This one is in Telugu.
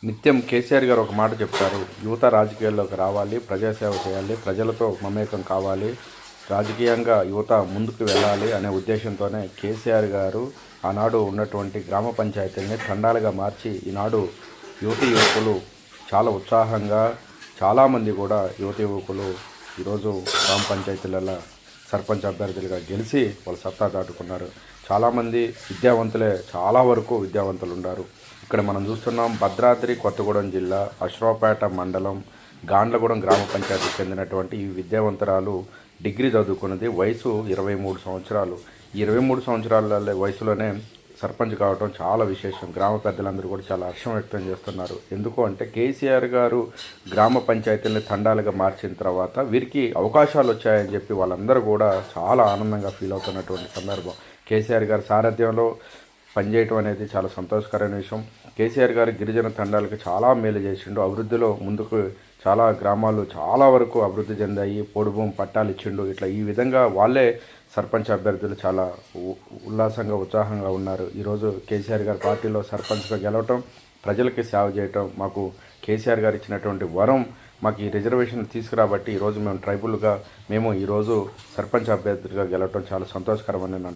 నిత్యం కేసీఆర్ గారు ఒక మాట చెప్తారు. యువత రాజకీయాల్లోకి రావాలి, ప్రజాసేవ చేయాలి, ప్రజలతో మమేకం కావాలి, రాజకీయంగా యువత ముందుకు వెళ్ళాలి అనే ఉద్దేశంతోనే కేసీఆర్ గారు ఆనాడు ఉన్నటువంటి గ్రామ పంచాయతీల్ని తండాలుగా మార్చి ఈనాడు యువకులు చాలా ఉత్సాహంగా చాలామంది కూడా యువకులు ఈరోజు గ్రామ పంచాయతీలలో సర్పంచ్ అభ్యర్థులుగా గెలిచి వాళ్ళు సత్తా దాటుకున్నారు. చాలామంది విద్యావంతులే, చాలా వరకు విద్యావంతులు ఉన్నారు. ఇక్కడ మనం చూస్తున్నాం భద్రాద్రి కొత్తగూడెం జిల్లా అశ్వాపేట మండలం గాండ్లగూడెం గ్రామ పంచాయతీకి చెందినటువంటి ఈ విద్యావంతురాలు డిగ్రీ చదువుకున్నది. వయసు 23 సంవత్సరాలు. ఈ 23 సంవత్సరాల వయసులోనే సర్పంచ్ కావడం చాలా విశేషం. గ్రామ పెద్దలందరూ కూడా చాలా హర్షం వ్యక్తం చేస్తున్నారు. ఎందుకు అంటే కేసీఆర్ గారు గ్రామ పంచాయతీలను తండాలుగా మార్చిన తర్వాత వీరికి అవకాశాలు వచ్చాయని చెప్పి వాళ్ళందరూ కూడా చాలా ఆనందంగా ఫీల్ అవుతున్నటువంటి సందర్భం. కేసీఆర్ గారి సారథ్యంలో పనిచేయటం అనేది చాలా సంతోషకరమైన విషయం. కేసీఆర్ గారు గిరిజన తండాలకు చాలా మేలు చేసిండు. అభివృద్ధిలో ముందుకు చాలా గ్రామాలు చాలా వరకు అభివృద్ధి చెందాయి. పొడుభూమి పట్టాలు ఇచ్చిండు. ఇట్లా ఈ విధంగా వాళ్ళే సర్పంచ్ అభ్యర్థులు చాలా ఉల్లాసంగా ఉత్సాహంగా ఉన్నారు. ఈరోజు కేసీఆర్ గారి పార్టీలో సర్పంచ్గా గెలవటం, ప్రజలకి సేవ చేయటం మాకు కేసీఆర్ గారు ఇచ్చినటువంటి వరం. మాకు ఈ రిజర్వేషన్ తీసుకురాబట్టి ఈరోజు మేము ట్రైబుల్గా ఈరోజు సర్పంచ్ అభ్యర్థులుగా గెలవటం చాలా సంతోషకరమని